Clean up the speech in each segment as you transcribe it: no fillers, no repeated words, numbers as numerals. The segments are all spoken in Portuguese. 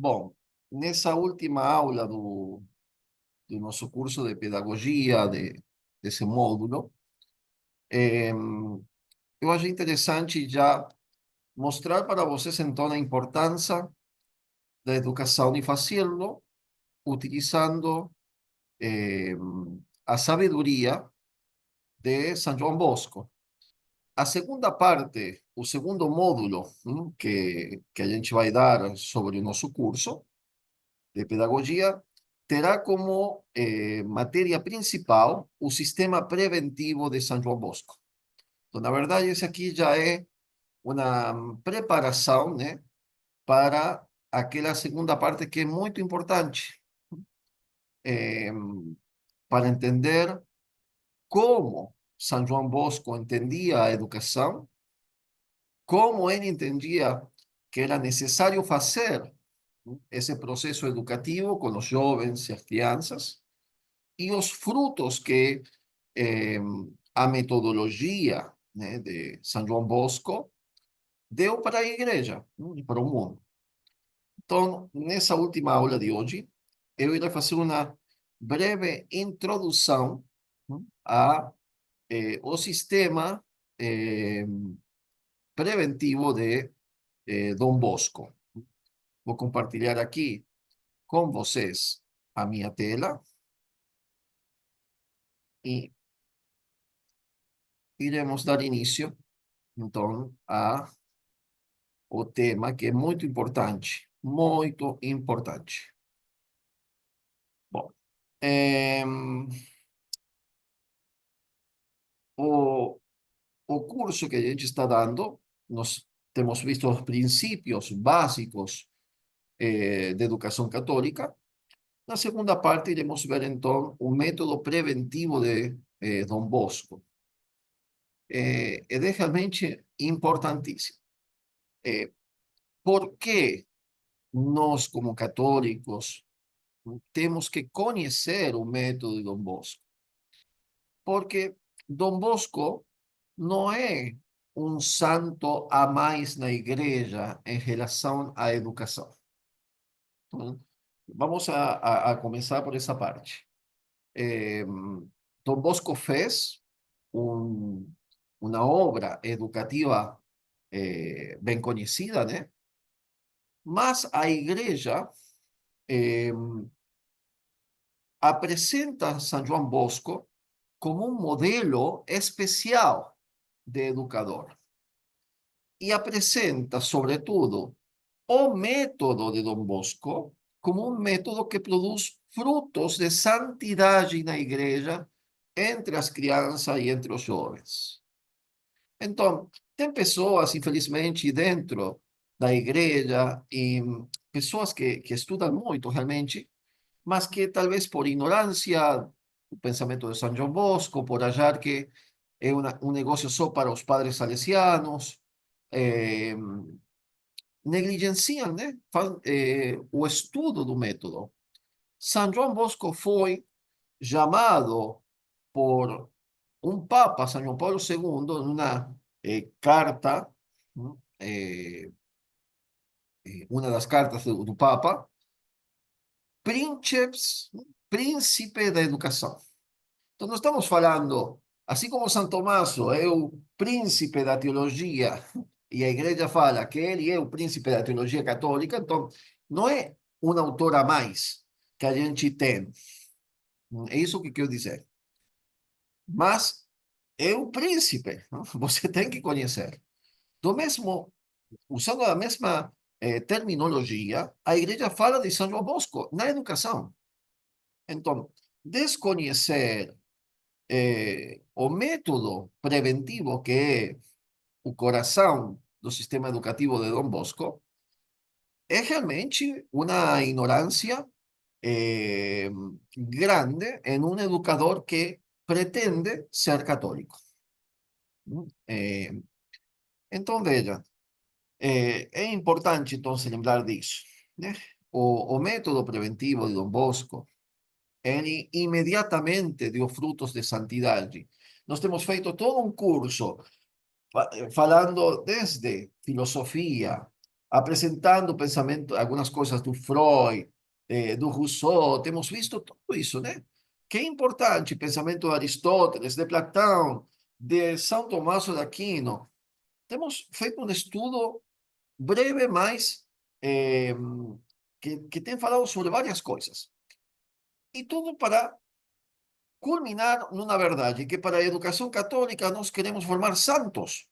Bom, nessa última aula do nosso curso de pedagogia, desse módulo, eh, eu achei interessante já mostrar para vocês, então, a importância da educação e fazê-lo utilizando eh, a sabedoria de São João Bosco. A segunda parte, o segundo módulo, que a gente vai dar sobre o nosso curso de pedagogia, terá como matéria principal o sistema preventivo de São João Bosco. Então, na verdade, esse aqui já é uma preparação, né, para aquela segunda parte que é muito importante, eh, para entender como São João Bosco entendia a educação, como ele entendia que era necessário fazer esse processo educativo com os jovens e as crianças, e os frutos que eh, a metodologia, né, de São João Bosco deu para a igreja, e para o mundo. Então, nessa última aula de hoje, eu irei fazer uma breve introdução, a o sistema eh, preventivo de Dom Bosco. Vou compartilhar aqui com vocês a minha tela e iremos dar início, então, a o tema que é muito importante, muito importante. Bom, o, o curso que a gente está dando, nós temos visto os princípios básicos de educação católica. Na segunda parte, iremos ver, então, o método preventivo de Dom Bosco. É realmente importantíssimo. Por que nós, como católicos, temos que conhecer o método de Dom Bosco? Porque Dom Bosco não é um santo a mais na igreja em relação à educação. Então, vamos a começar por essa parte. Eh, Dom Bosco fez um, uma obra educativa bem conhecida, né? Mas a igreja eh, apresenta São João Bosco como um modelo especial de educador e apresenta, sobretudo, o método de Dom Bosco como um método que produz frutos de santidade na igreja, entre as crianças e entre os jovens. Então, tem pessoas, infelizmente, dentro da igreja e pessoas que estudam muito realmente, mas que talvez por ignorância do pensamento de São João Bosco, por achar que é um negócio só para os padres salesianos, eh, negligenciam, né? O estudo do método. São João Bosco foi chamado por um Papa, São João Paulo II, numa carta, uma das cartas do Papa, Princeps, príncipe da educação. Então, nós estamos falando, assim como São Tomás é o príncipe da teologia, e a igreja fala que ele é o príncipe da teologia católica, então, não é um autor a mais que a gente tem. É isso que quero dizer. Mas é o príncipe, não? Você tem que conhecer. Do mesmo, usando a mesma terminologia, a igreja fala de São João Bosco na educação. Então, desconhecer o método preventivo que é o coração do sistema educativo de Dom Bosco é realmente uma ignorância eh, grande em um educador que pretende ser católico. Eh, então, veja, é importante, então, se lembrar disso, né? O método preventivo de Dom Bosco, ele imediatamente deu frutos de santidade. Nós temos feito todo um curso falando desde filosofia apresentando pensamento, algumas coisas do Freud, do Rousseau, temos visto tudo isso, né? Que é importante, pensamento de Aristóteles, de Platão, de São Tomás de Aquino. Temos feito um estudo breve, mas que tem falado sobre várias coisas. E tudo para culminar numa verdade, que para a educação católica nós queremos formar santos.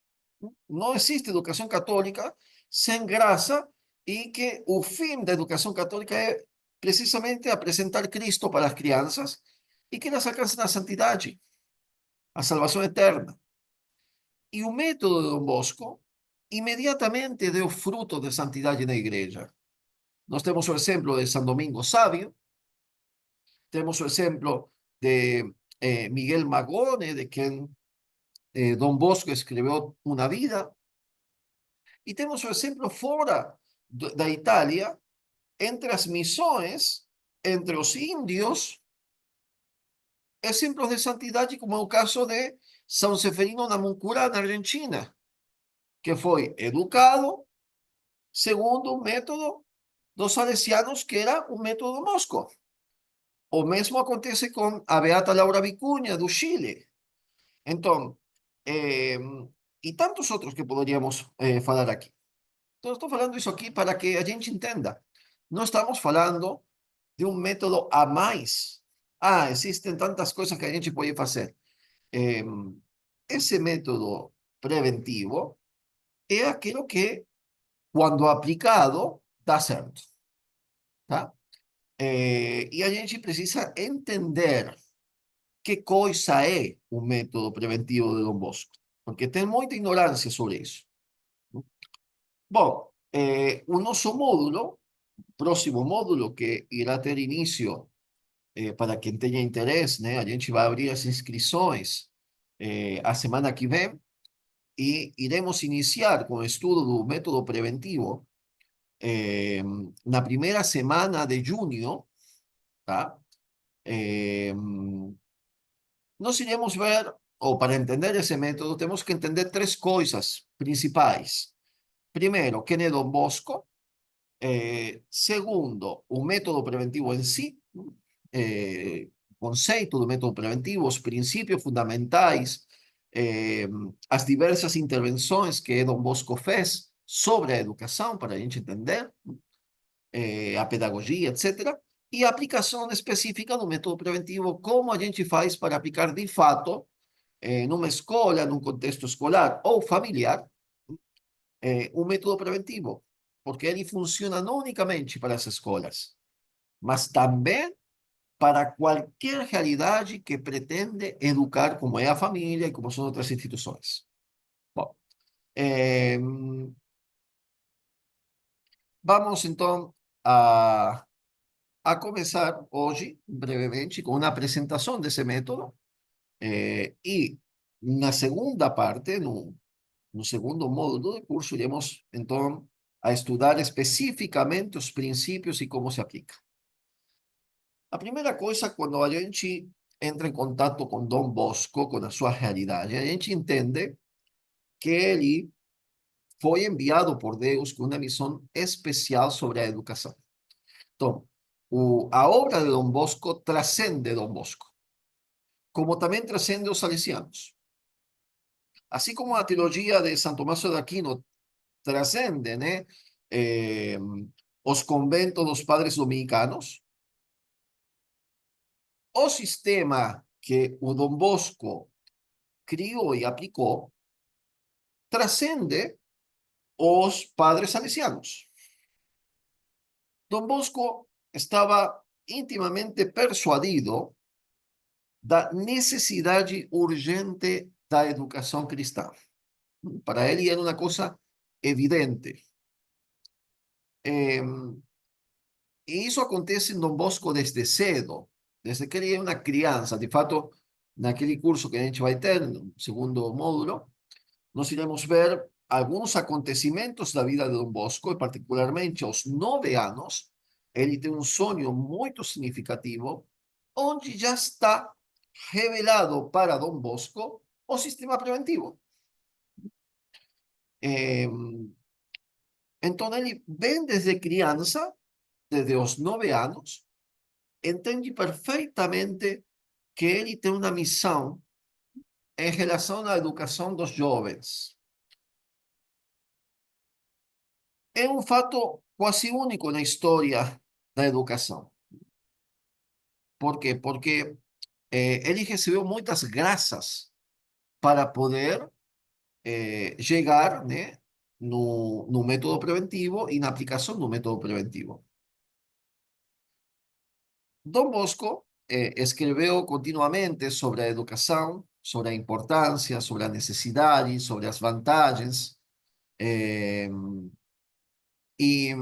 Não existe educação católica sem graça e que o fim da educação católica é precisamente apresentar Cristo para as crianças e que elas alcancem a santidade, a salvação eterna. E o método de Dom Bosco imediatamente deu fruto de santidade na igreja. Nós temos o exemplo de São Domingo Sábio, temos o exemplo de Miguel Magone, de quem Dom Bosco escreveu uma vida, e temos o exemplo fora da Itália, entre as missões, entre os índios, exemplos de santidade, como é o caso de São Seferino Namuncurá, na Argentina, que foi educado segundo o método dos salesianos, que era o método Dom Bosco. O mesmo acontece com a Beata Laura Vicuña, do Chile. Então, e tantos outros que poderíamos falar aqui. Então, estou falando isso aqui para que a gente entenda. Não estamos falando de um método a mais. Ah, existem tantas coisas que a gente pode fazer. Eh, esse método preventivo é aquilo que, quando aplicado, dá certo. Tá? E a gente precisa entender que coisa é o método preventivo de Dom Bosco, porque tem muita ignorância sobre isso. Bom, o nosso módulo, próximo módulo, que irá ter início, para quem tenha interesse, né? A gente vai abrir as inscrições a semana que vem e iremos iniciar com o estudo do método preventivo na primeira semana de junho, tá? Eh, nós iremos ver, ou para entender esse método, temos que entender três coisas principais. Primeiro, quem é Dom Bosco. Segundo, o método preventivo em si, conceito do método preventivo, os princípios fundamentais, as diversas intervenções que Dom Bosco fez sobre a educação, para a gente entender, a pedagogia, etc. E a aplicação específica do método preventivo, como a gente faz para aplicar de fato, numa escola, num contexto escolar ou familiar, um método preventivo, porque ele funciona não unicamente para as escolas, mas também para qualquer realidade que pretende educar, como é a família e como são outras instituições. Bom, vamos então a começar hoje, brevemente, com uma apresentação desse método, e na segunda parte, no segundo módulo do curso, iremos então a estudar especificamente os princípios e como se aplica. A primeira coisa, quando a gente entra em contato com Dom Bosco, com a sua realidade, a gente entende que ele foi enviado por Deus com uma missão especial sobre a educação. Então, a obra de Dom Bosco transcende Dom Bosco, como também transcende os salesianos. Assim como a teologia de São Tomás de Aquino transcende, né, os conventos dos padres dominicanos, o sistema que o Dom Bosco criou e aplicou transcende os padres salesianos. Dom Bosco estava intimamente persuadido da necessidade urgente da educação cristã. Para ele era uma coisa evidente. E isso acontece em Dom Bosco desde cedo, desde que ele é uma criança. De fato, naquele curso que a gente vai ter, no segundo módulo, nós iremos ver alguns acontecimentos da vida de Dom Bosco, e particularmente aos 9 anos, ele tem um sonho muito significativo, onde já está revelado para Dom Bosco o sistema preventivo. Então, ele vem desde criança, desde os 9 anos, entende perfeitamente que ele tem uma missão em relação à educação dos jovens. É um fato quase único na história da educação. Por quê? Porque ele recebeu muitas graças para poder chegar, né, no método preventivo e na aplicação do método preventivo. Dom Bosco escreveu continuamente sobre a educação, sobre a importância, sobre a necessidade, sobre as vantagens. eh, E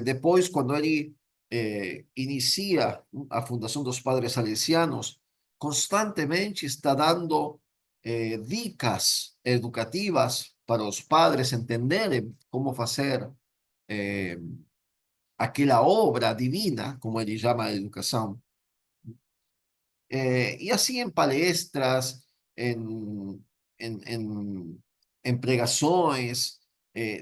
depois, quando ele inicia a Fundação dos Padres Salesianos, constantemente está dando dicas educativas para os padres entenderem como fazer eh, aquela obra divina, como ele chama a educação. Y así en palestras, en, en, en pregações,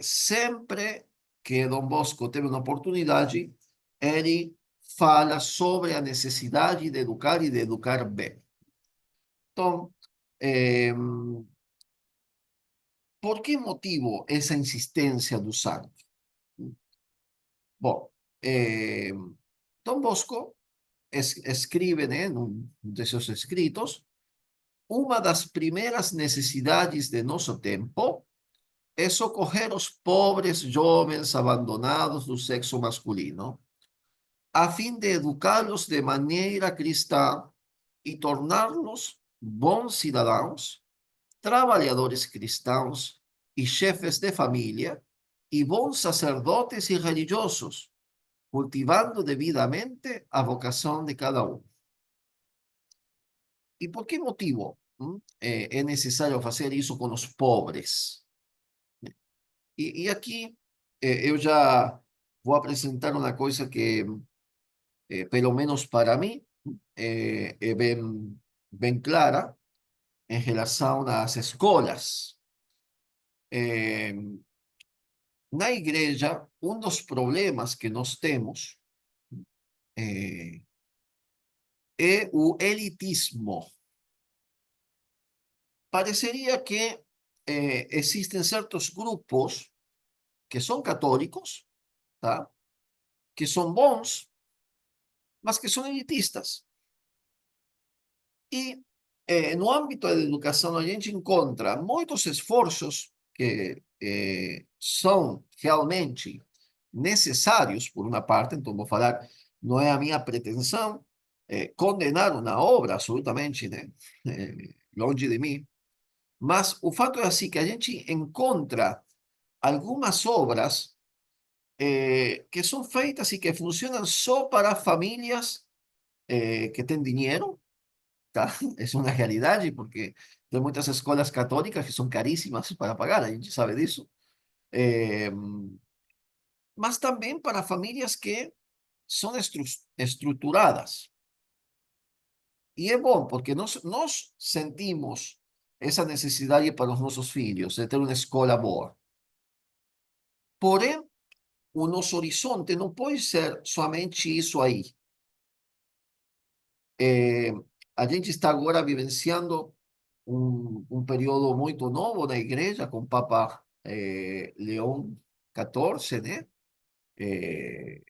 sempre que Dom Bosco teve uma oportunidade, ele fala sobre a necessidade de educar e de educar bem. Então, eh, por que motivo essa insistência do santo? Bom, eh, Dom Bosco escribe, né, num de seus escritos, uma das primeiras necessidades de nosso tempo é socorrer os pobres jovens abandonados do sexo masculino, a fim de educá-los de maneira cristã e torná-los bons cidadãos, trabalhadores cristãos e chefes de família, e bons sacerdotes e religiosos, cultivando devidamente a vocação de cada um. E por que motivo é necessário fazer isso com os pobres? E aqui eu já vou apresentar uma coisa que, pelo menos para mim, é bem clara em relação às escolas. Eh, Na igreja, um dos problemas que nós temos eh, é o elitismo. Pareceria que existem certos grupos que são católicos, tá? Que são bons, mas que são elitistas. E no âmbito da educação, a gente encontra muitos esforços que são realmente necessários, por uma parte, então vou falar, não é a minha pretensão condenar uma obra, absolutamente, né? Longe de mim, mas o fato é assim, que a gente encontra algumas obras que são feitas e que funcionam só para famílias que têm dinheiro, tá? Es una realidad porque hay muchas escuelas católicas que son carísimas para pagar, a gente sabe disso. Eh, mas também para famílias que são estruturadas. E é bom, porque nós sentimos essa necessidade para os nossos filhos, de ter uma escola boa. Porém, o nosso horizonte não pode ser somente isso aí. Eh, a gente está agora vivenciando um período muito novo na igreja, com o Papa Leão XIV, né? Eh,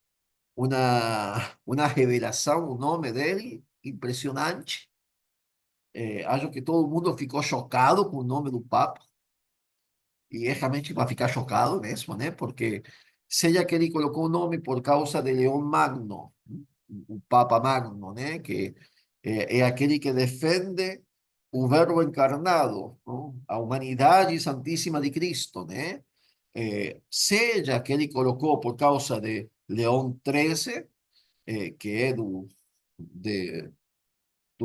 uma revelação, o nome dele, impressionante. Acho que todo mundo ficou chocado com o nome do Papa, e é realmente para ficar chocado mesmo, né? Porque seja que ele colocou o nome por causa de Leão Magno, o Papa Magno, né? Que é aquele que defende o Verbo encarnado, não? A humanidade santíssima de Cristo, né? Seja que ele colocou por causa de Leão XIII, que é do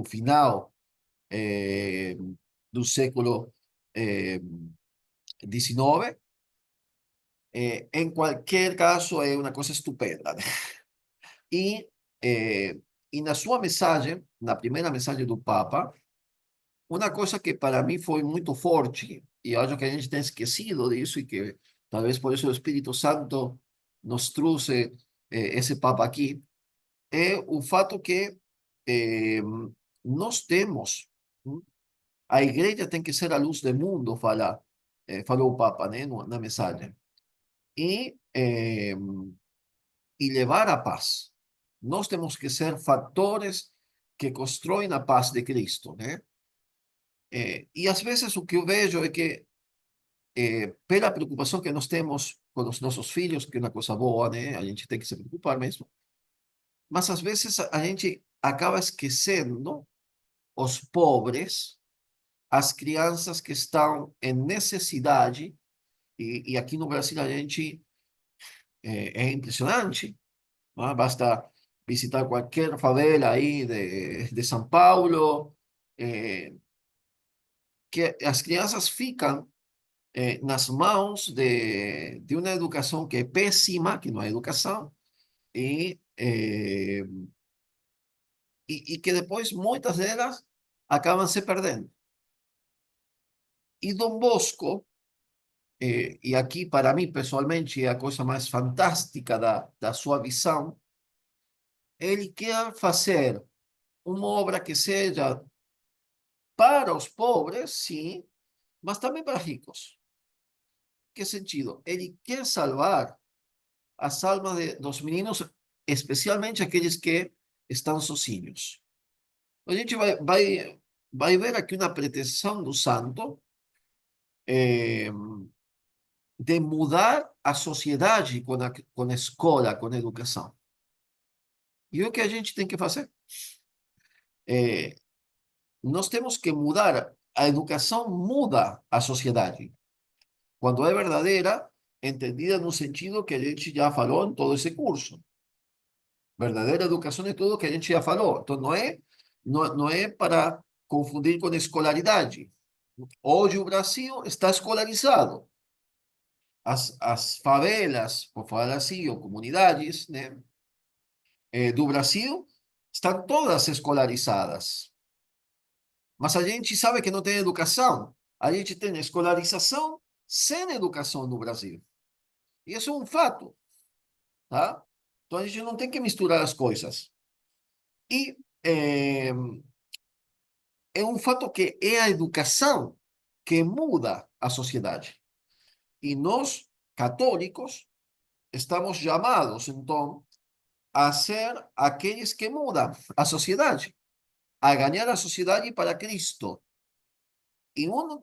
final eh, do século XIX, em qualquer caso é uma coisa estupenda, né? E, eh, e na sua mensagem, na primeira mensagem do Papa, uma coisa que para mim foi muito forte, e acho que a gente tem esquecido disso, e que talvez por isso o Espírito Santo nos trouxe esse papo aqui, é o fato que eh, nós temos, a igreja tem que ser a luz do mundo, falou o Papa, né, na mensagem, e levar a paz. Nós temos que ser fatores que constroem a paz de Cristo, né? E às vezes o que eu vejo é que, pela preocupação que nós temos com os nossos filhos, que é uma coisa boa, né? A gente tem que se preocupar mesmo, mas às vezes a gente acaba esquecendo os pobres, as crianças que estão em necessidade, e aqui no Brasil a gente é impressionante, ¿no? Basta visitar qualquer favela aí de São Paulo, eh, que as crianças ficam nas mãos de uma educação que é péssima, que não é educação, e que depois muitas delas acabam se perdendo. E Dom Bosco, e aqui para mim pessoalmente é a coisa mais fantástica da sua visão, ele quer fazer uma obra que seja para os pobres, sim, mas também para ricos. Que sentido? Ele quer salvar as almas dos meninos, especialmente aqueles que estão sozinhos. A gente vai ver aqui uma pretensão do santo eh, de mudar a sociedade com a escola, com a educação. E o que a gente tem que fazer? Eh, nós temos que mudar. A educação muda a sociedade. Quando é verdadeira, entendida no sentido que a gente já falou em todo esse curso. Verdadeira educação é tudo que a gente já falou. Então, não é para confundir com escolaridade. Hoje o Brasil está escolarizado. As favelas, por falar assim, ou comunidades, né, do Brasil estão todas escolarizadas. Mas a gente sabe que não tem educação. A gente tem escolarização sem educação no Brasil. E isso é um fato, tá? Então a gente não tem que misturar as coisas. E é um fato que é a educação que muda a sociedade. E nós, católicos, estamos chamados, então, a ser aqueles que mudam a sociedade, a ganhar a sociedade para Cristo. E um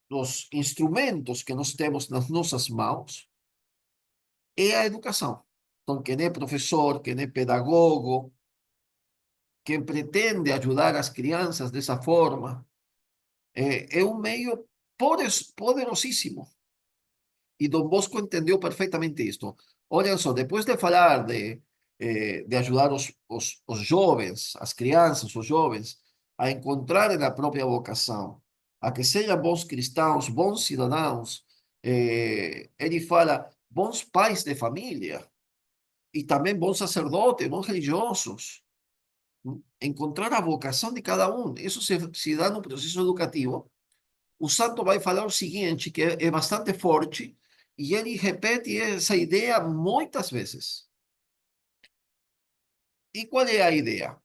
dos instrumentos que nós temos nas nossas mãos é a educação. Então, quem é professor, quem é pedagogo, quem pretende ajudar as crianças dessa forma, é um meio poderosíssimo. E Dom Bosco entendeu perfeitamente isto. Olhem só, depois de falar de ajudar os jovens, as crianças, os jovens, a encontrarem a própria vocação, a que sejam bons cristãos, bons cidadãos, ele fala bons pais de família e também bons sacerdotes, bons religiosos. Encontrar a vocação de cada um. Isso se dá no processo educativo. O santo vai falar o seguinte, que é bastante forte, e ele repete essa ideia muitas vezes. E qual é a ideia?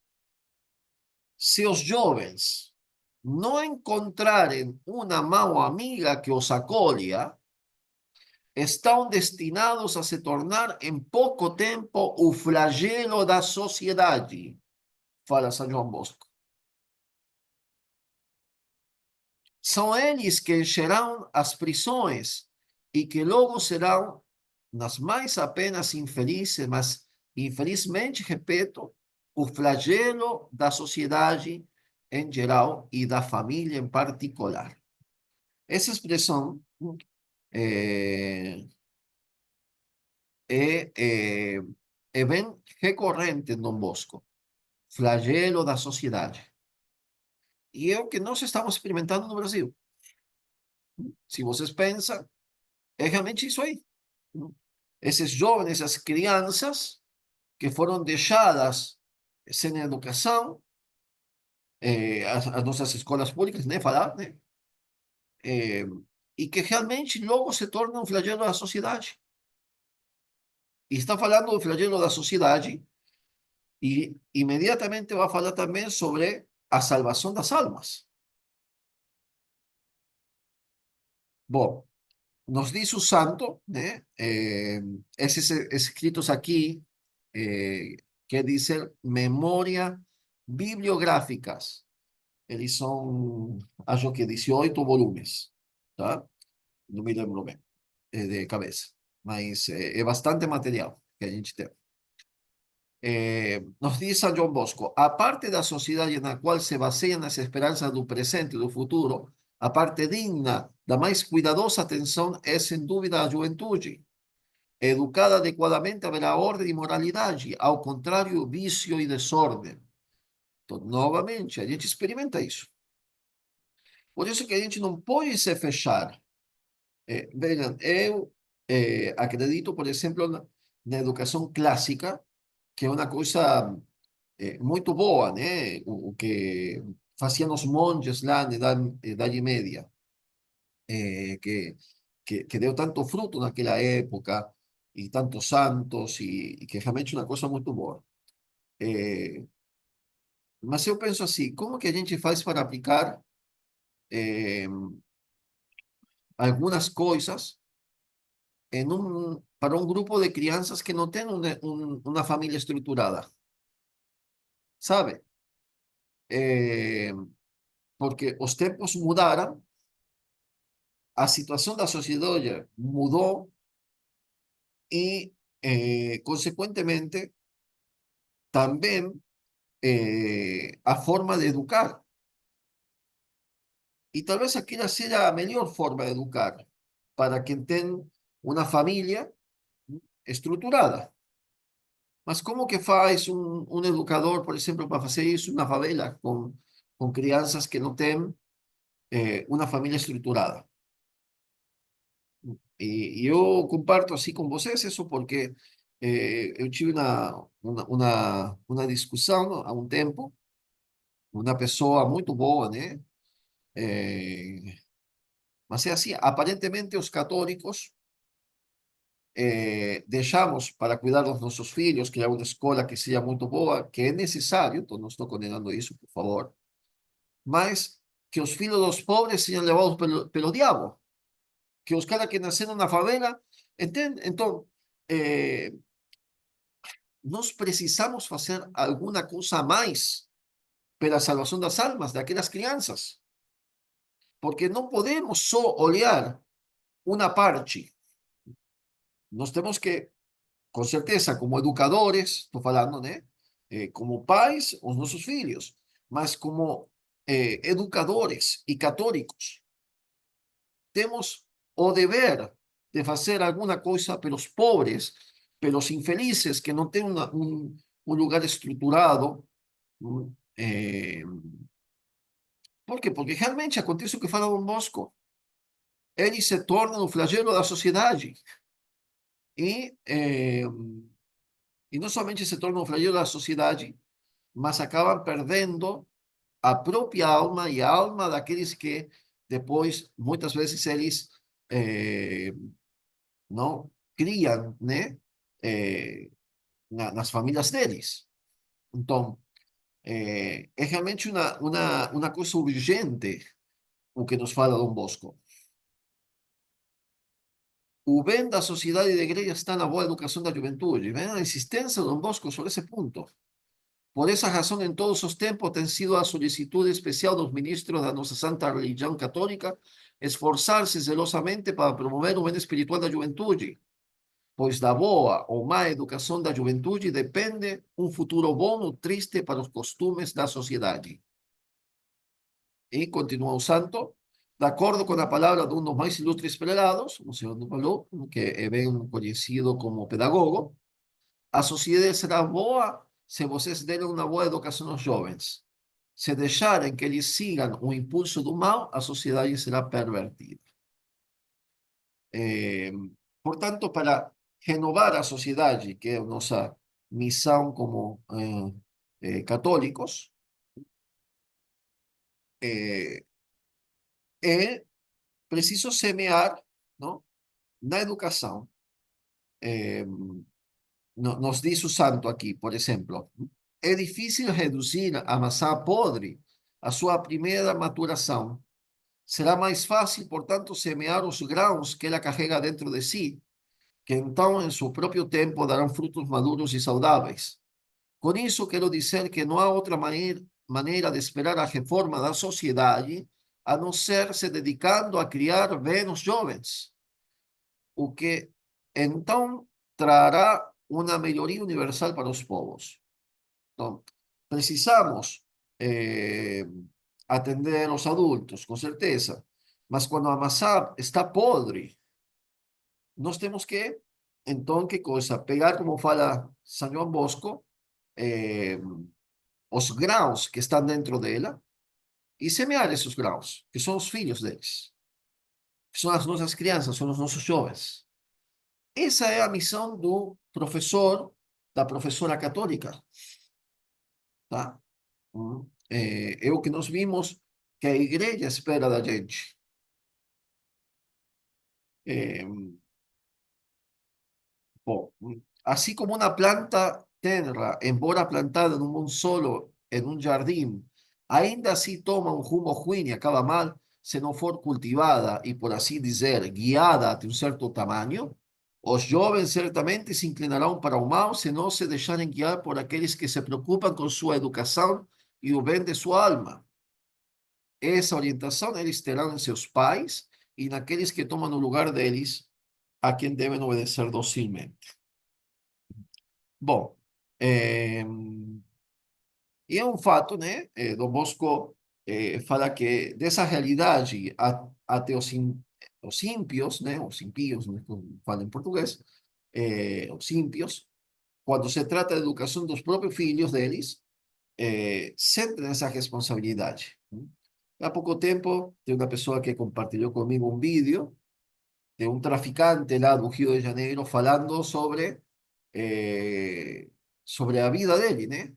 Se os jovens não encontrarem uma mão amiga que os acolha, estão destinados a se tornar em pouco tempo o flagelo da sociedade, fala São João Bosco. São eles que encherão as prisões e que logo serão nas mais apenas infelizes, mas infelizmente, repito, o flagelo da sociedade em geral e da família em particular. Essa expressão é, é, é bem recorrente em Dom Bosco, flagelo da sociedade. E é o que nós estamos experimentando no Brasil. Se vocês pensam, é realmente isso aí. Esses jovens, essas crianças que foram deixadas sem educação, as nossas escolas públicas, né, falar, né? e que realmente logo se torna um flagelo da sociedade. E está falando do flagelo da sociedade e imediatamente vai falar também sobre a salvação das almas. Bom, nos diz o santo, né? Esses escritos aqui, que dizem memória bibliográficas. Eles são, acho que 18 volumes, tá? Não me lembro bem, de cabeça. Mas é bastante material que a gente tem. Nos diz São João Bosco, a parte da sociedade na qual se baseiam as esperanças do presente e do futuro, a parte digna da mais cuidadosa atenção é, sem dúvida, a juventude. Educada adequadamente haverá ordem e moralidade, ao contrário, vício e desordem. Então, novamente, a gente experimenta isso. Por isso que a gente não pode se fechar. Vejam, eu acredito, por exemplo, na educação clássica, que é uma coisa muito boa, né? O que faziam os monges lá na Idade Média, que deu tanto fruto naquela época, e tantos santos, e que realmente é uma coisa muito boa. Eh, mas eu penso assim, como que a gente faz para aplicar eh, algumas coisas para um grupo de crianças que não tem uma família estruturada, sabe? Eh, porque os tempos mudaram, a situação da sociedade mudou y, consecuentemente, también a forma de educar. Y tal vez aquella sea la mejor forma de educar para quien tenga una familia estruturada. Mas como que faz un educador, por ejemplo, para hacer eso en una favela con crianças que no tienen una familia estruturada? Y yo comparto así con vocês eso porque eu tive uma discussão há um tempo, uma pessoa muito boa, né? Mas é assim, aparentemente os católicos deixamos para cuidar dos nossos filhos, criar uma escola que seja muito boa, que é necessário, então não estou condenando isso, por favor, mas que os filhos dos pobres sejam levados pelo diabo, que os caras que nasceram na favela, entende? Então, eh, nós precisamos fazer alguma coisa a mais pela salvação das almas daquelas crianças, porque não podemos só olhar uma parte. Nós temos que, com certeza, como educadores, estou falando, né? Como pais, os nossos filhos, mas como educadores e católicos, temos o dever de fazer alguma coisa pelos pobres, pelos infelizes que não têm um lugar estruturado. Por quê? Porque realmente acontece o que fala Dom Bosco. Eles se tornam o flagelo da sociedade. E, e não somente se tornam o flagelo da sociedade, mas acabam perdendo a própria alma e a alma daqueles que depois, muitas vezes, eles não criam, né? Nas famílias deles. Então, é realmente uma coisa urgente o que nos fala Dom Bosco. O bem da sociedade e da igreja está na boa educação da juventude. Vem a insistência de Dom Bosco sobre esse ponto. Por essa razão, em todos os tempos, tem sido a solicitude especial dos ministros da nossa santa religião católica esforçar-se zelosamente para promover o bem espiritual da juventude, pois da boa ou má educação da juventude depende um futuro bom ou triste para os costumes da sociedade. E continua o santo, de acordo com a palavra de um dos mais ilustres prelados, o senhor Dupaló, que é bem conhecido como pedagogo, a sociedade será boa se vocês derem uma boa educação aos jovens. Se deixarem que eles sigam o impulso do mal, a sociedade será pervertida. Eh, Portanto, para renovar a sociedade, que é a nossa missão como católicos, é preciso semear, não, na educação. Eh, Nos diz o santo aqui, por exemplo, é difícil reduzir a maçã podre à sua primeira maturação. Será mais fácil, portanto, semear os grãos que ela carrega dentro de si, que então, em seu próprio tempo, darão frutos maduros e saudáveis. Com isso, quero dizer que não há outra maneira de esperar a reforma da sociedade a não ser se dedicando a criar bem os jovens, o que então trará uma melhoria universal para os povos. Então, precisamos eh, atender os adultos, com certeza, mas quando a maçã está podre, nós temos que, então, que coisa? Pegar, como fala São João Bosco, eh, os grãos que estão dentro dela e semear esses grãos, que são os filhos deles, que são as nossas crianças, são os nossos jovens. Essa é a missão do professor, da professora católica, tá? É o que nós vimos que a igreja espera da gente. É, bom, assim como uma planta tenra, embora plantada num solo, em um jardim, ainda assim toma um rumo ruim e acaba mal se não for cultivada e, por assim dizer, guiada até um certo tamanho, os jovens certamente se inclinarão para o mal se não se deixarem guiar por aqueles que se preocupam com sua educação e o bem de sua alma. Essa orientação eles terão em seus pais e naqueles que tomam o lugar deles, a quem devem obedecer docilmente. Bom, é, e é um fato, né? Dom Bosco fala que dessa realidade até os ímpios, né? Os impíos, né? Como fala em português, os ímpios, quando se trata da educação dos próprios filhos deles, sentem essa responsabilidade. Né? Há pouco tempo, tem uma pessoa que compartilhou comigo um vídeo de un traficante lá do Rio de Janeiro falando sobre a vida dele, né?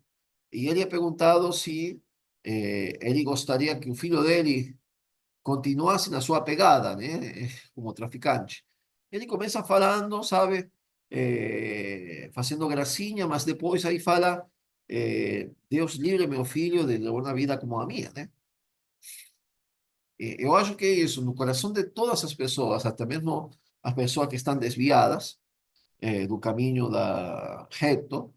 E ele é perguntado se ele gostaria que o filho dele continuasse na sua pegada, né? Como traficante. Ele começa falando, sabe? Fazendo gracinha, mas depois aí fala: Deus livre meu filho de levar uma vida como a minha, né? Eu acho que é isso, no coração de todas as pessoas, até mesmo as pessoas que estão desviadas do caminho reto,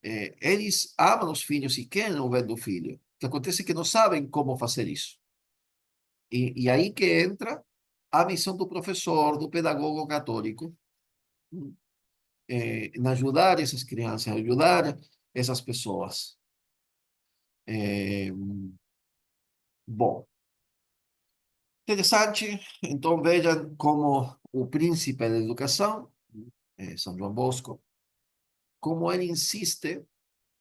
eles amam os filhos e querem o bem do filho. O que acontece é que não sabem como fazer isso. E aí que entra a missão do professor, do pedagogo católico, em ajudar essas crianças, ajudar essas pessoas. Eh, Bom, interessante. Então vejam como o príncipe da educação, São João Bosco, como ele insiste,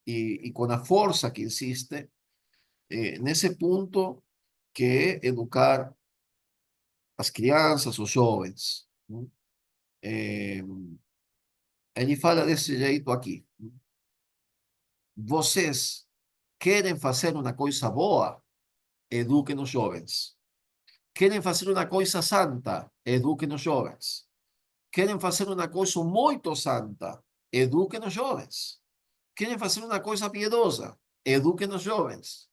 e com a força que insiste, nesse ponto que é educar as crianças, os jovens. Né? Eh, Ele fala desse jeito aqui. Vocês querem fazer uma coisa boa? Eduquem os jovens. Querem fazer uma coisa santa? Eduquem os jovens. Querem fazer uma coisa muito santa? Eduquem os jovens. Querem fazer uma coisa piedosa? Eduquem os jovens.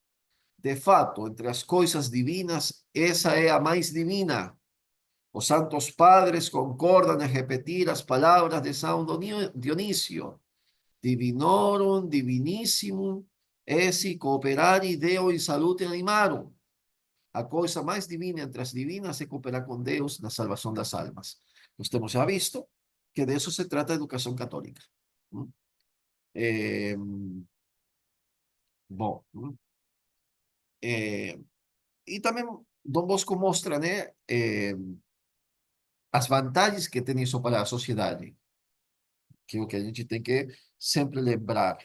De fato, entre as coisas divinas, essa é a mais divina. Os santos padres concordam em repetir as palavras de São Dionísio: Divinorum, divinissimum, esse cooperare Deo in salute animarum. A coisa mais divina entre as divinas é cooperar com Deus na salvação das almas. Nós temos já visto que de isso se trata a educação católica. Eh, Bom, e também Dom Bosco mostra, né, as vantagens que tem isso para a sociedade, que é o que a gente tem que sempre lembrar.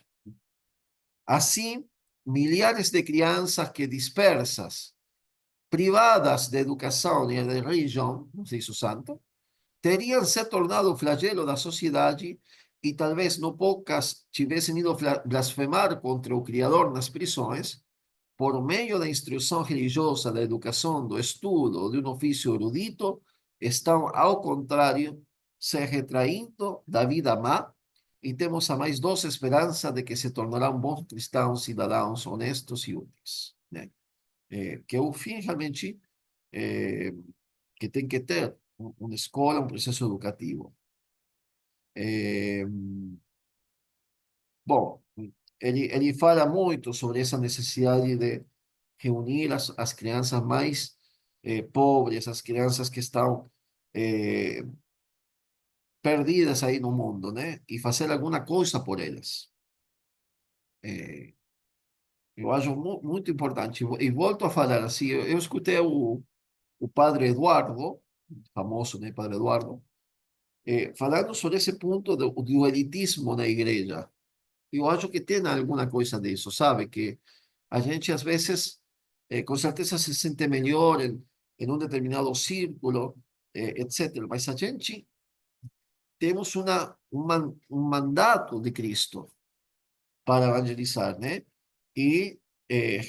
Assim, milhares de crianças que dispersas, privadas de educação e de religião, nos diz o santo, teriam se tornado o flagelo da sociedade e talvez não poucas tivessem ido blasfemar contra o Criador nas prisões, por meio da instrução religiosa, da educação, do estudo, de um ofício erudito, estão, ao contrário, se retraindo da vida má e temos a mais doce esperança de que se tornarão bons cristãos, cidadãos honestos e úteis, né? Que é o fim realmente é, que tem que ter uma escola, um processo educativo. É, bom, ele fala muito sobre essa necessidade de reunir as crianças mais pobres, as crianças que estão eh, perdidas aí no mundo, né? E fazer alguma coisa por elas. Eh, eu acho muito importante. E volto a falar assim, eu escutei o padre Eduardo, famoso, né, padre Eduardo, falando sobre esse ponto do elitismo na igreja. Eu acho que tem alguma coisa disso, sabe? Que a gente às vezes, com certeza, se sente melhor em um determinado círculo, etc. Mas a gente temos um mandato de Cristo para evangelizar, né? E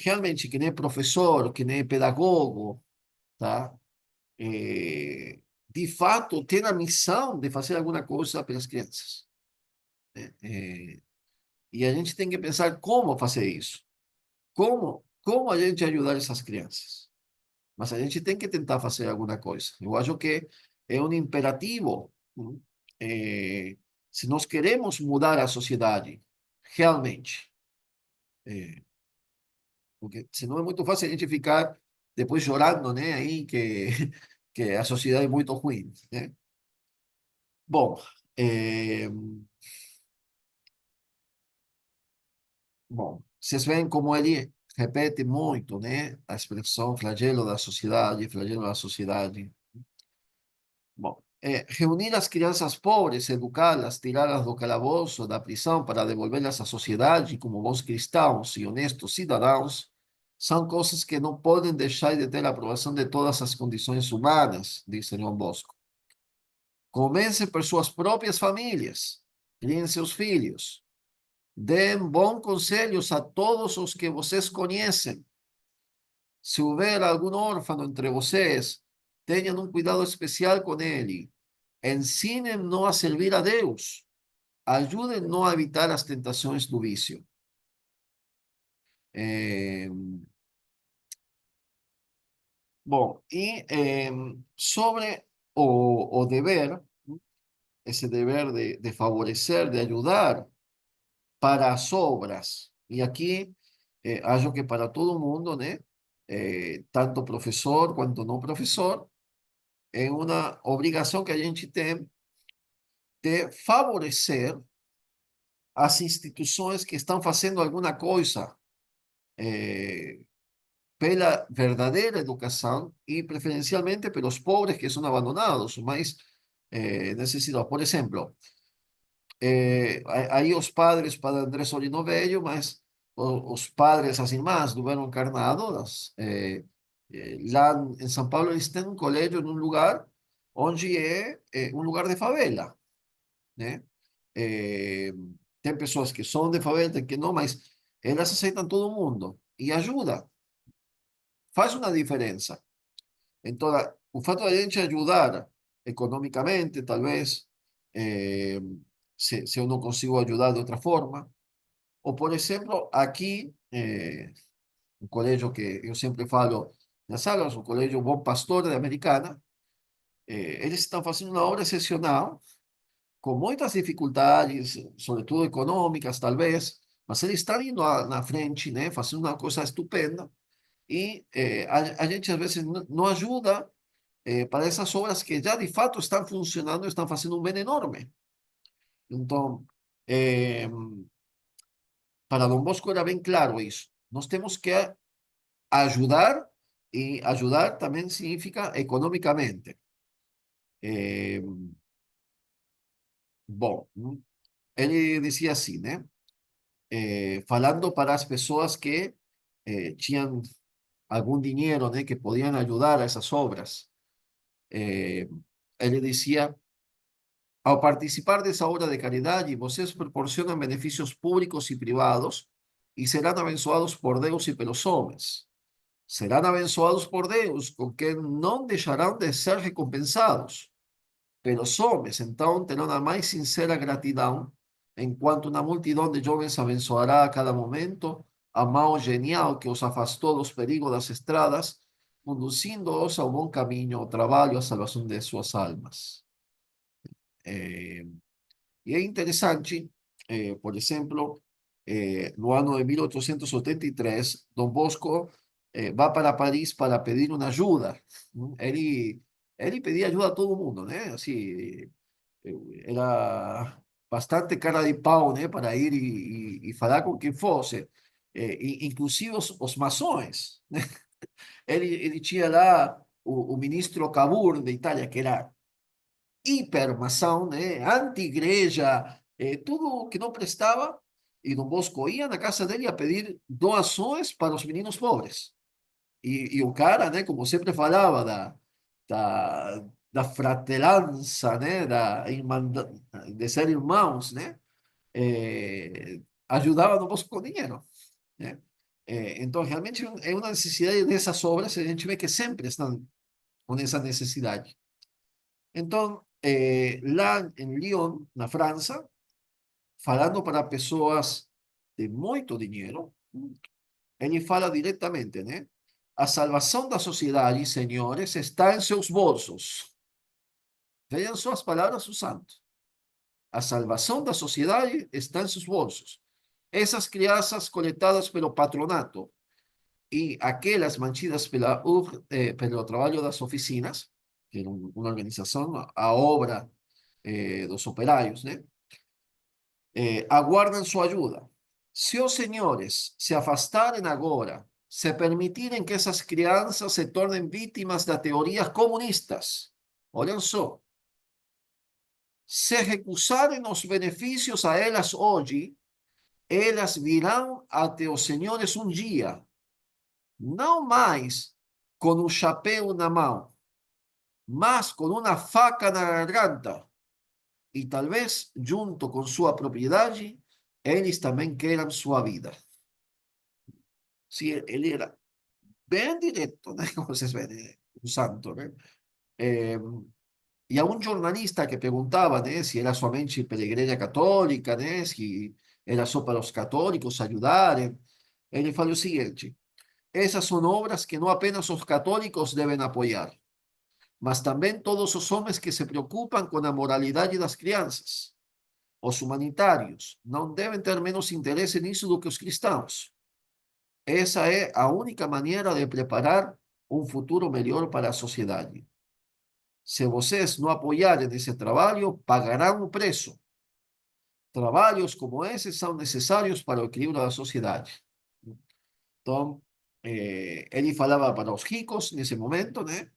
realmente, que nem professor, que nem pedagogo, tá? De fato, tem a missão de fazer alguma coisa pelas crianças, né? E a gente tem que pensar como fazer isso. Como a gente ajudar essas crianças? Mas a gente tem que tentar fazer alguma coisa. Eu acho que é um imperativo, se nós queremos mudar a sociedade, realmente. eh, Porque senão é muito fácil a gente ficar depois chorando, né? Aí que a sociedade é muito ruim, né? Bom, eh, bom, vocês veem como ele repete muito, né? A expressão flagelo da sociedade, flagelo da sociedade. Bom, reunir as crianças pobres, educá-las, tirá-las do calabouço, da prisão, para devolvê-las à sociedade como bons cristãos e honestos cidadãos, são coisas que não podem deixar de ter a aprovação de todas as condições humanas, diz João Bosco. Comecem por suas próprias famílias, criem seus filhos, deem bons conselhos a todos os que vocês conhecem. Se houver algum órfão entre vocês, tenham um cuidado especial com ele. Ensinem-no a servir a Deus. Ajudem-no a evitar as tentações do vício. Eh, bom, e sobre o dever, esse dever de favorecer, de ajudar para as obras. E aqui, acho que para todo mundo, né? Tanto professor quanto não professor, é uma obrigação que a gente tem de favorecer as instituições que estão fazendo alguma coisa pela verdadeira educação e preferencialmente pelos pobres que são abandonados, os mais necessitados. Por exemplo, aí os padres, padre Andrés Solino Velho, mas os padres, as irmãs do Verbo Encarnado, lá em São Paulo, eles têm um colégio num lugar onde é um lugar de favela, né? Eh, tem pessoas que são de favela, tem que não, mas elas aceitam todo mundo e ajuda, faz uma diferença. Então, o fato de a gente ajudar economicamente, talvez, eh, se eu não consigo ajudar de outra forma, ou, por exemplo, aqui, um colégio que eu sempre falo nas aulas, o Colégio Bom Pastor de Americana, eles estão fazendo uma obra excepcional, com muitas dificuldades, sobretudo econômicas, talvez, mas eles estão indo na frente, né, fazendo uma coisa estupenda, e a gente às vezes não ajuda para essas obras que já de fato estão funcionando, estão fazendo um bem enorme. Então, eh, para Dom Bosco era bem claro isso. Nós temos que ajudar, e ajudar também significa economicamente. Eh, bom, ele dizia assim, né? Falando para as pessoas que tinham algum dinheiro, né, que podiam ajudar a essas obras. Eh, ele dizia: ao participar dessa obra de caridade, vocês proporcionam benefícios públicos e privados e serão abençoados por Deus e pelos homens. Serão abençoados por Deus, com quem não deixarão de ser recompensados pelos homens. Então terão a mais sincera gratidão, enquanto uma multidão de jovens abençoará a cada momento a mão genial que os afastou dos perigos das estradas, conduzindo-os ao bom caminho, ao trabalho, à salvação de suas almas. Eh, E é interessante, por exemplo, no ano de 1883, Dom Bosco vai para Paris para pedir uma ajuda. Ele pedia ajuda a todo mundo, né? Assim, era bastante cara de pau, né? Para ir e falar com quem fosse. Inclusive os maçons, né? Ele tinha lá o ministro Cavour de Itália, que era hipermação, né? Anti-igreja, tudo que não prestava. E Dom Bosco ia na casa dele a pedir doações para os meninos pobres. E o cara, né, como sempre falava, da fratelança, né, de ser irmãos, né, ajudava Dom Bosco com dinheiro, né. Então, realmente é uma necessidade dessas obras, a gente vê que sempre estão com essa necessidade. Então, lá em Lyon, na França, falando para pessoas de muito dinheiro, ele fala diretamente, né? A salvação da sociedade, senhores, está em seus bolsos. Vejam só as palavras do santo. A salvação da sociedade está em seus bolsos. Essas crianças coletadas pelo patronato e aquelas mantidas pelo trabalho das oficinas, que é uma organização, a obra dos operários, né? Aguardam sua ajuda. Se os senhores se afastarem agora, se permitirem que essas crianças se tornem vítimas de teorias comunistas, olhem só, se recusarem os benefícios a elas hoje, elas virão até os senhores um dia, não mais com um chapéu na mão, mas com uma faca na garganta. E talvez, junto com sua propriedade, eles também queiram sua vida. Sí, ele era bem direto, né? Como vocês veem, um santo, né? Eh, e a um jornalista que perguntava, né, se era somente pela Igreja Católica, né, se era só para os católicos ajudarem, ele falou o seguinte: essas são obras que não apenas os católicos devem apoiar, mas também todos os homens que se preocupam com a moralidade das crianças. Os humanitários não devem ter menos interesse nisso do que os cristãos. Essa é a única maneira de preparar um futuro melhor para a sociedade. Se vocês não apoiarem esse trabalho, pagarão o preço. Trabalhos como esse são necessários para o equilíbrio da sociedade. Então, ele falava para os ricos nesse momento, né?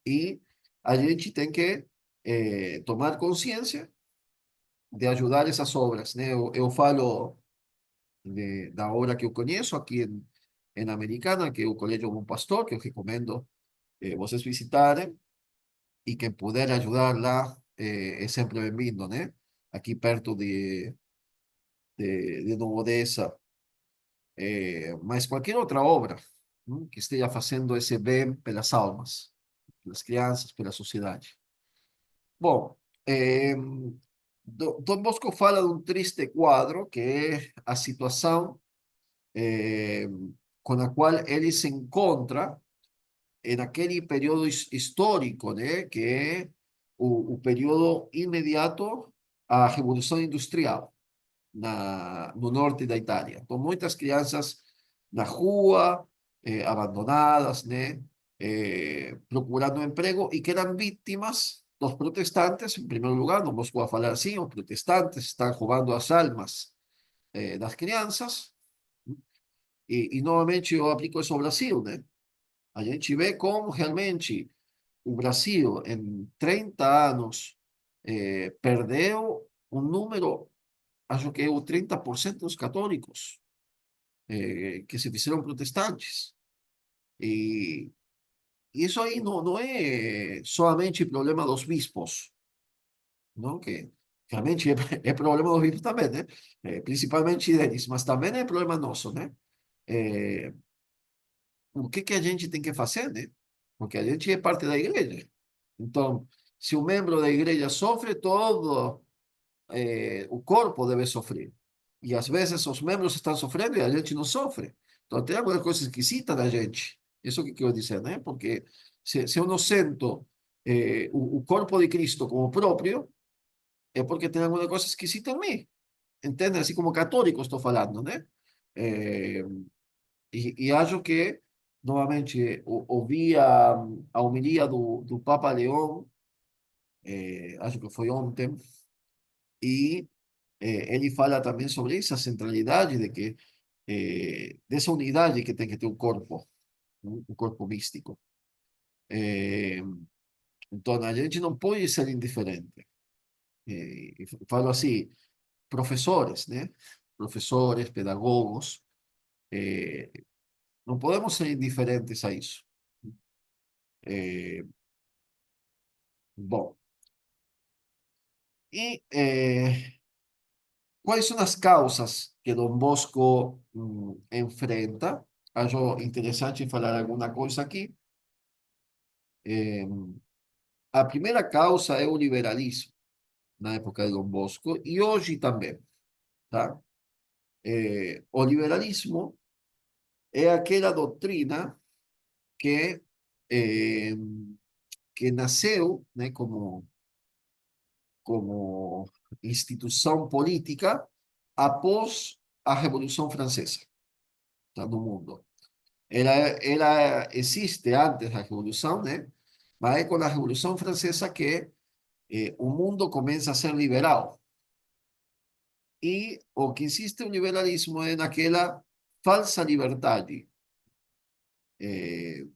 E a gente tem que tomar consciência de ajudar essas obras, né? Eu falo da obra que eu conheço aqui em Americana, que é o Colégio Bom Pastor, que eu recomendo vocês visitarem, e quem puder ajudar lá é sempre bem-vindo, né? Aqui perto de Nova Odessa, mas qualquer outra obra, que esteja fazendo esse bem pelas almas, pelas crianças, pela sociedade. Bom, Dom Bosco fala de um triste quadro, que é a situação eh, com a qual ele se encontra en aquel periodo histórico, né, que é o período imediato à Revolução Industrial no norte da Itália. Então, muitas crianças na rua, abandonadas, né, procurando emprego e que eram vítimas dos protestantes, em primeiro lugar, não vamos falar assim, os protestantes estão roubando as almas das crianças, e novamente eu aplico isso ao Brasil, né? A gente vê como realmente o Brasil, em 30 anos, perdeu um número, acho que é o 30% dos católicos, que se fizeram protestantes. E isso aí não é somente problema dos bispos, não? Que realmente é problema do vírus também, né? Principalmente deles, mas também é problema nosso, né? É, o que que a gente tem que fazer, né? Porque a gente é parte da igreja. Então, se um membro da igreja sofre, todo o corpo deve sofrer. E às vezes os membros estão sofrendo e a gente não sofre. Então, tem alguma coisa esquisita da gente. Isso que quero dizer, né? Porque se eu não sinto o corpo de Cristo como próprio, é porque tem alguma coisa esquisita em mim. Entende? Assim como católico estou falando, né? Eh, e acho que, novamente, ouvi a homilia do Papa Leão, acho que foi ontem, e ele fala também sobre essa centralidade de que, dessa unidade que tem que ter o corpo, um corpo místico. Eh, então, a gente não pode ser indiferente. E falo assim, professores, né? Professores, pedagogos, eh, não podemos ser indiferentes a isso. Eh, bom, e quais são as causas que Dom Bosco enfrenta? Acho interessante falar alguma coisa aqui. Eh, a primeira causa é o liberalismo, na época de Dom Bosco, e hoje também, tá? O liberalismo é aquela doutrina que, eh, que nasceu, né, como instituição política após a Revolução Francesa, tá, no mundo. Ela existe antes da Revolução, né? Mas é com a Revolução Francesa que o mundo começa a ser liberal. E o que existe o liberalismo é naquela falsa liberdade, eh,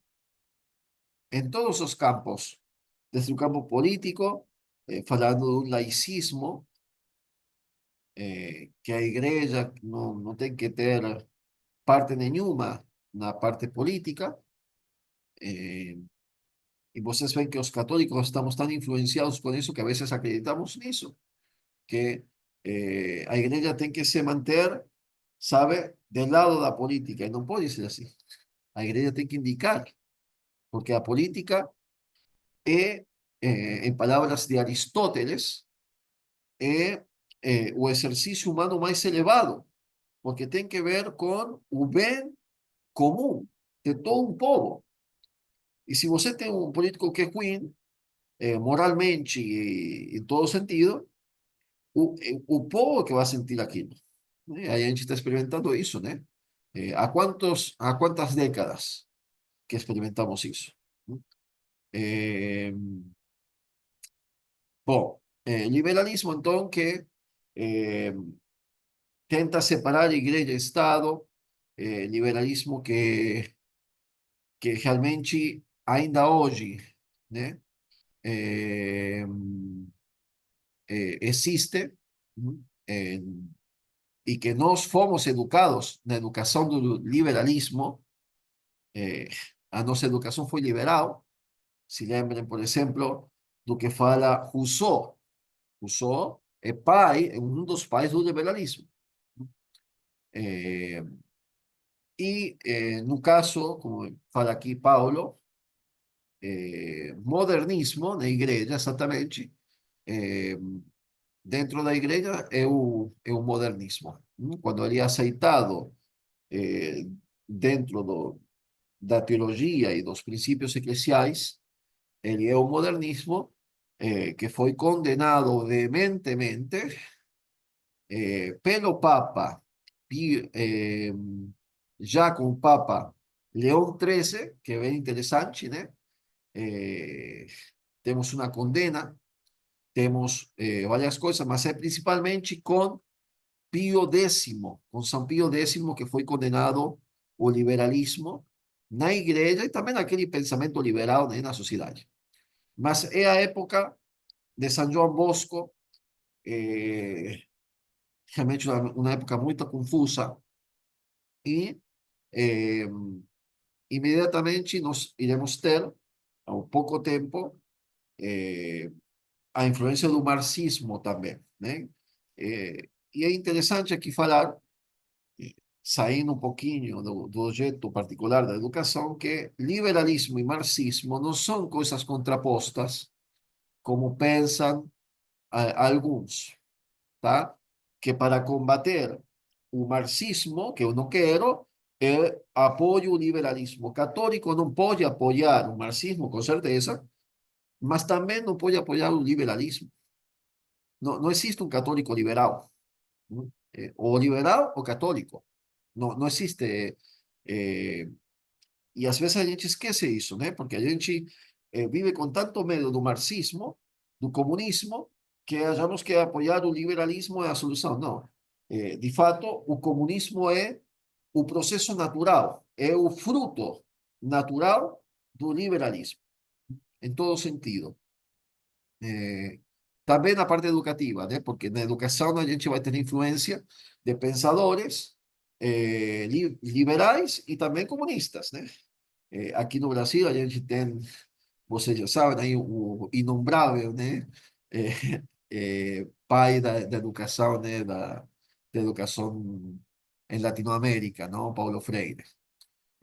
em todos os campos, desde o campo político, falando de um laicismo, que a igreja não tem que ter parte nenhuma na parte política, eh, e vocês veem que os católicos estamos tão influenciados com isso que a vezes acreditamos nisso, que a igreja tem que se manter, sabe, del lado da política, e não pode ser assim. A igreja tem que indicar, porque a política é, em palavras de Aristóteles, é o exercício humano mais elevado, porque tem que ver com o bem comum de todo um povo. E se você tem um político que é ruim, moralmente e em todo sentido, o povo que vai sentir aquilo. Né? Aí a gente está experimentando isso, né? Há quantas décadas que experimentamos isso? Né? Eh, bom, liberalismo, então, que eh, tenta separar igreja e Estado, liberalismo que realmente, ainda hoje, né? Eh, existe, ¿no? Y que nós fomos educados na educação do liberalismo, eh, a nossa educação foi liberal. Se lembrem, por exemplo, do que fala Rousseau. Rousseau é pai, é um dos pais do liberalismo. Eh, no caso, como fala aqui Paulo, modernismo na igreja, exatamente, eh, dentro da igreja é o modernismo. Quando ele é aceitado eh, dentro da teologia e dos princípios eclesiais, ele é o modernismo, que foi condenado veementemente pelo Papa, já com o Papa Leão XIII, que é bem interessante, né? Eh, temos uma condena, temos várias coisas, mas é principalmente com Pío X, com São Pío X, que foi condenado o liberalismo na igreja e também aquele pensamento liberal, né, na sociedade. Mas é a época de São João Bosco, realmente uma época muito confusa, e eh, imediatamente nós iremos ter, há pouco tempo, a influência do marxismo também, né? E é interessante aqui falar, saindo um pouquinho do objeto particular da educação, que liberalismo e marxismo não são coisas contrapostas, como pensam alguns, tá? Que para combater o marxismo, que eu não quero, apoio o liberalismo. O católico não pode apoiar o marxismo, com certeza, mas também não pode apoiar o liberalismo. Não, não existe um católico liberal, ¿no? O liberal o católico. Não, não existe. E às vezes a gente esquece isso, né? Porque a gente vive com tanto medo do marxismo, do comunismo, que achamos que apoiar o liberalismo é a solução. Não. De fato, o comunismo é o processo natural, é o fruto natural do liberalismo, em todo sentido. Também na parte educativa, né? Porque na educação a gente vai ter influência de pensadores liberais e também comunistas, né? Aqui no Brasil a gente tem, vocês já sabem, aí o inominável, né? Pai da educação, né? Da educação em Latinoamérica, não? Paulo Freire.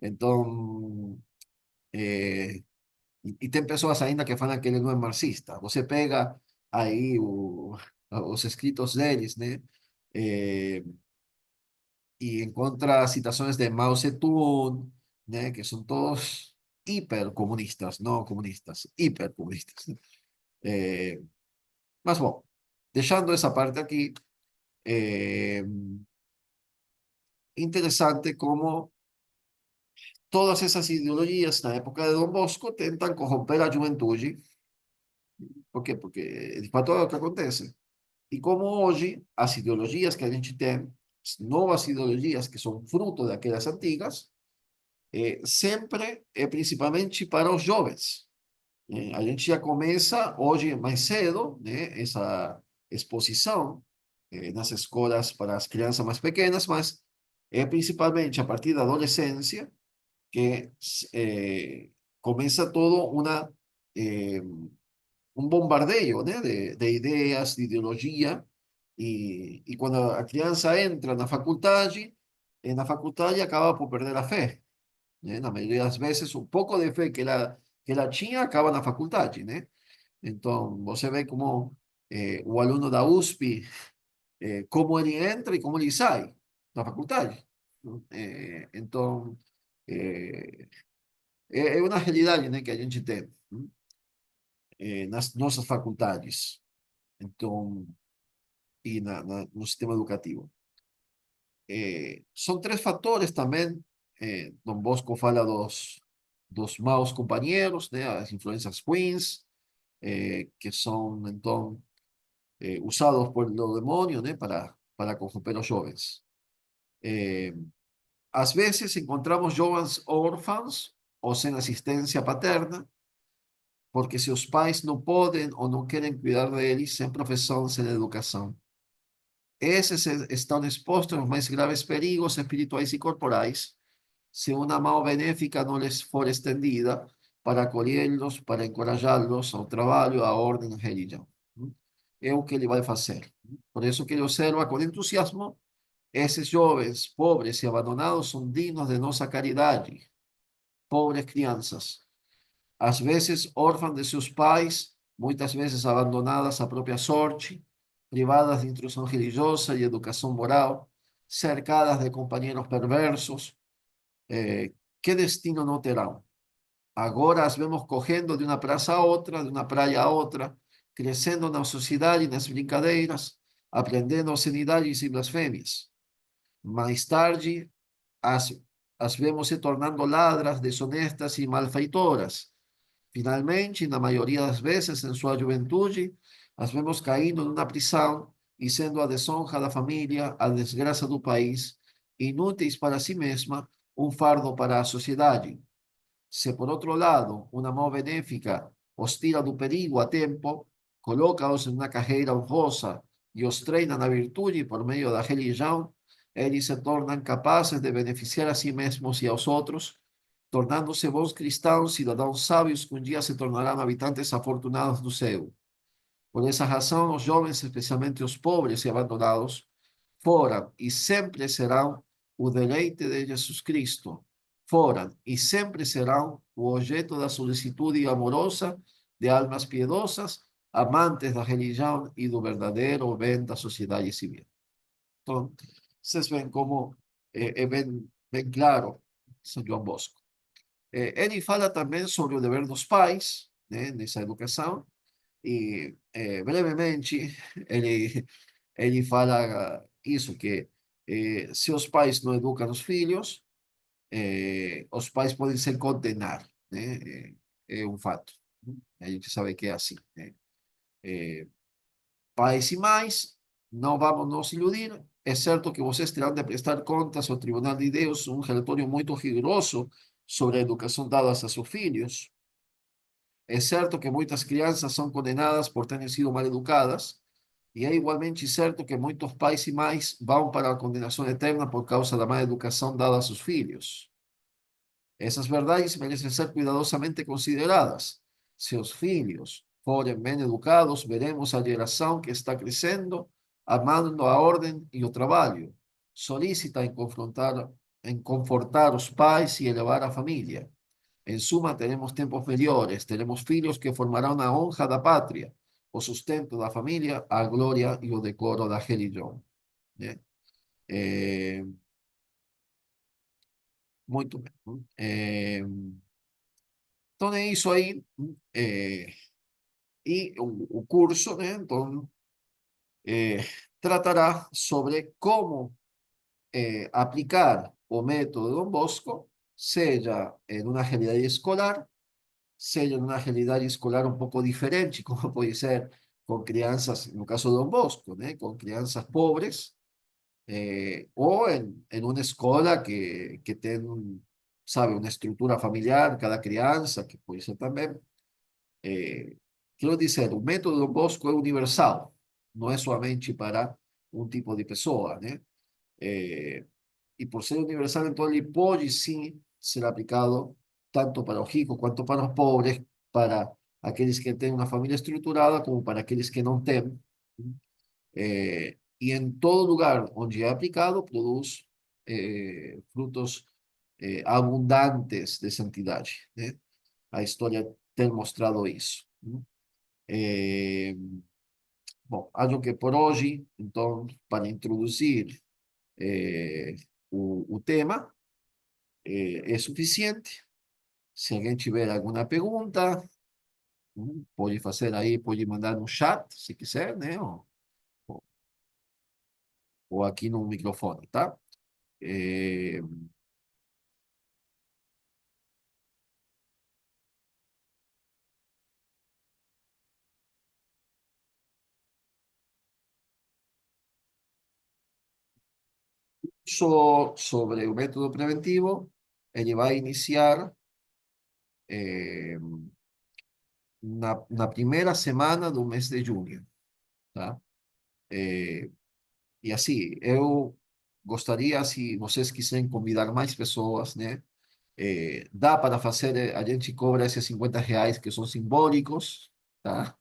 Então, e tem pessoas ainda que falam que ele não é marxista. Você pega aí os escritos deles, né? Eh, y encuentra citaciones de Mao Zedong, né, que son todos hipercomunistas, no comunistas, hipercomunistas. Eh, mas bom, deixando essa parte aqui, eh, interesante como todas essas ideologias na época de Dom Bosco tentam corromper a juventude. Por quê? Porque de fato é o que acontece. E como hoje as ideologias que a gente tem, as novas ideologias que são fruto daquelas antigas, sempre é principalmente para os jovens. A gente já começa hoje mais cedo, né, essa exposição nas escolas para as crianças mais pequenas, mas é principalmente a partir da adolescência que começa todo eh, um bombardeio, né, de ideias, de ideologia, e quando a criança entra na faculdade acaba por perder a fé, né? Na maioria das vezes, um pouco de fé que ela tinha acaba na faculdade, né? Então, você vê como o aluno da USP, como ele entra e como ele sai da faculdade. Então, é, é uma realidade, né, que a gente tem, né, nas nossas faculdades, então, e no sistema educativo. São três fatores também. Dom Bosco fala dos maus companheiros, né, as influências ruins, que são, então, usados por o demônio, né, para corromper os jovens. Às vezes encontramos jovens órfãos ou sem assistência paterna, porque seus pais não podem ou não querem cuidar deles sem profissão, sem educação. Esses estão expostos aos mais graves perigos espirituais e corporais se uma mão benéfica não lhes for estendida para acolhê-los, para encorajá-los ao trabalho, à ordem e à religião. É o que ele vai fazer. Por isso que ele observa com entusiasmo: esses jovens pobres e abandonados são dignos de nossa caridade. Pobres crianças, às vezes órfãs de seus pais, muitas vezes abandonadas à própria sorte, privadas de instrução religiosa e educação moral, cercadas de companheiros perversos, ¿qué destino no terán? Agora as vemos correndo de uma praça a outra, de uma praia a outra, crescendo na sociedade e nas brincadeiras, aprendendo obscenidades e blasfêmias. Mais tarde, as, as vemos se tornando ladras, desonestas e malfeitoras. Finalmente, na maioria das vezes, em sua juventude, as vemos caindo numa prisão e sendo a desonra da família, a desgraça do país, inúteis para si mesma, um fardo para a sociedade. Se, por outro lado, uma mão benéfica os tira do perigo a tempo, coloca-os em uma carreira honrosa e os treina na virtude por meio da religião, eles se tornam capazes de beneficiar a si mesmos e aos outros, tornando-se bons cristãos, cidadãos sábios que um dia se tornarão habitantes afortunados do céu. Por essa razão, os jovens, especialmente os pobres e abandonados, foram e sempre serão o deleite de Jesus Cristo. Foram e sempre serão o objeto da solicitude amorosa de almas piedosas, amantes da religião e do verdadeiro bem da sociedade civil. Então, vocês veem como é bem claro São João Bosco. Ele fala também sobre o dever dos pais, né, nessa educação, e brevemente ele fala isso, que se os pais não educam os filhos, os pais podem ser condenados, né? É um fato. A gente sabe que é assim, né? Pais e mães, não vamos nos iludir. É certo que vocês terão de prestar contas ao Tribunal de Deus, um relatório muito rigoroso sobre a educação dada a seus filhos. É certo que muitas crianças são condenadas por terem sido mal educadas, e é igualmente certo que muitos pais e mães vão para a condenação eterna por causa da má educação dada a seus filhos. Essas verdades merecem ser cuidadosamente consideradas. Se os filhos forem bem educados, veremos a geração que está crescendo, amando a ordem e o trabalho, solícita em confortar os pais e elevar a família. En suma, teremos tempos melhores, teremos filhos que formarão a honra da pátria, o sustento da família, a glória e o decoro da religião. Né? É, muito bem. Então é isso aí. É, e o curso, né? Então, é, tratará sobre como aplicar o método Dom Bosco, seja em uma realidade escolar, seja numa realidade escolar um pouco diferente, como pode ser com crianças, no caso de Dom Bosco, né? Com crianças pobres, ou em uma escola que tem, sabe, uma estrutura familiar, cada criança, que pode ser também. Quero dizer, o método Dom Bosco é universal, não é somente para um tipo de pessoa, né? Eh, e por ser universal, então ele pode sim ser aplicado tanto para os ricos quanto para os pobres, para aqueles que têm uma família estruturada, como para aqueles que não têm. E em todo lugar onde é aplicado, produz frutos abundantes de santidade, né? A história tem mostrado isso. Né? Eh, bom, acho que por hoje, então, para introduzir o tema, é suficiente. Se alguém tiver alguma pergunta, pode fazer aí, pode mandar no chat, se quiser, né? Ou aqui no microfone, tá? É, sobre o método preventivo, ele vai iniciar eh, na primeira semana do mês de junho, tá? Eh, e assim, eu gostaria, se vocês quiserem convidar mais pessoas, né? Dá para fazer, a gente cobra esses R$ 50 que são simbólicos, tá?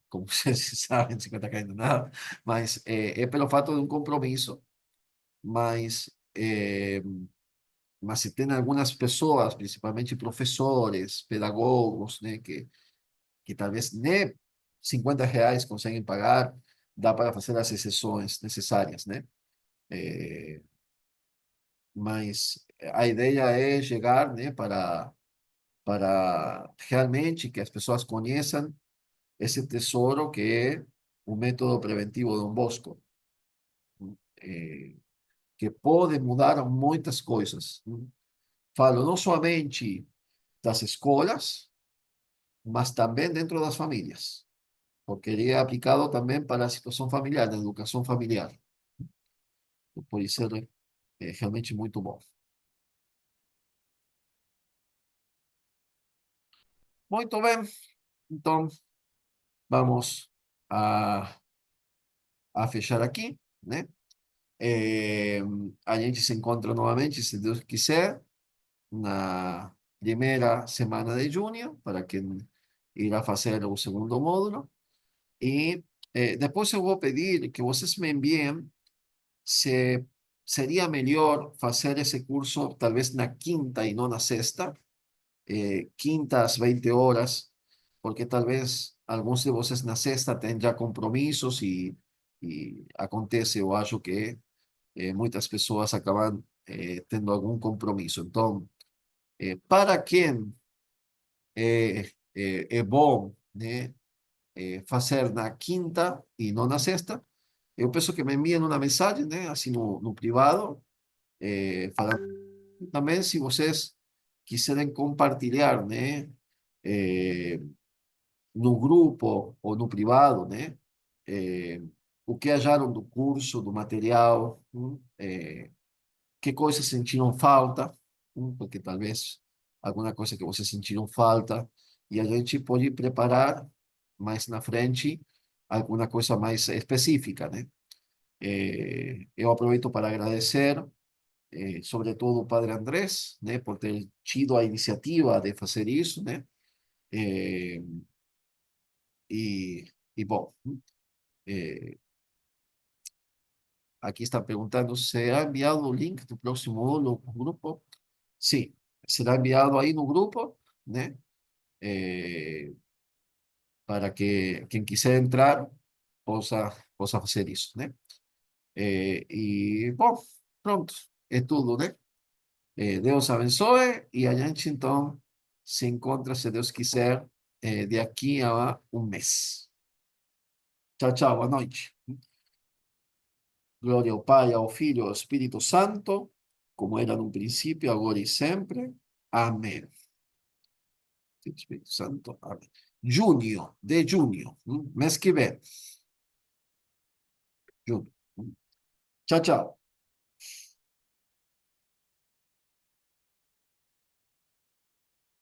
Como vocês sabem, 50 reais não é nada, mas é pelo fato de um compromisso, mas, mas se tem algumas pessoas, principalmente professores, pedagogos, né, que talvez nem R$ 50 conseguem pagar, dá para fazer as exceções necessárias, né? Eh, mas a ideia é chegar, né, para realmente que as pessoas conheçam esse tesouro que é o método preventivo Dom Bosco, eh, que pode mudar muitas coisas. Falo não somente das escolas, mas também dentro das famílias, porque ele é aplicado também para a situação familiar, na educação familiar. Pode ser realmente muito bom. Muito bem, então vamos a, a fechar aqui, né? Eh, a gente se encontra novamente, se Deus quiser, na primeira semana de junho, para quem irá fazer o segundo módulo. E depois eu vou pedir que vocês me enviem se seria melhor fazer esse curso talvez na quinta e não na sexta, quinta às 20 horas, porque talvez alguns de vocês na sexta têm já compromissos e acontece, eu acho que muitas pessoas acabam tendo algum compromisso. Então, para quem é bom, né, fazer na quinta e não na sexta, eu peço que me enviem uma mensagem, né, assim no privado, falando também se vocês quiserem compartilhar, né, eh, no grupo ou no privado, né, eh, o que acharam do curso, do material, que coisas sentiram falta, porque talvez alguma coisa que vocês sentiram falta, e a gente pode preparar mais na frente alguma coisa mais específica, né? Eu aproveito para agradecer, sobretudo o Padre Andrés, né, por ter tido a iniciativa de fazer isso, né? Eh, e bom, eh, aqui está perguntando, ¿será enviado o link do próximo módulo no grupo? Sim, será enviado aí no grupo, né? Eh, para que quem quiser entrar possa fazer isso, né? E, bom, pronto, é tudo, né? Deus abençoe e a gente, então, se encontra, se Deus quiser, de aqui a um mês. Tchau, tchau, boa noite. Glória ao Pai, ao Filho, ao Espírito Santo, como era no princípio, agora e sempre. Amém. Espírito Santo, amém. Junho, de junho, mês que vem. Junho. Tchau, tchau.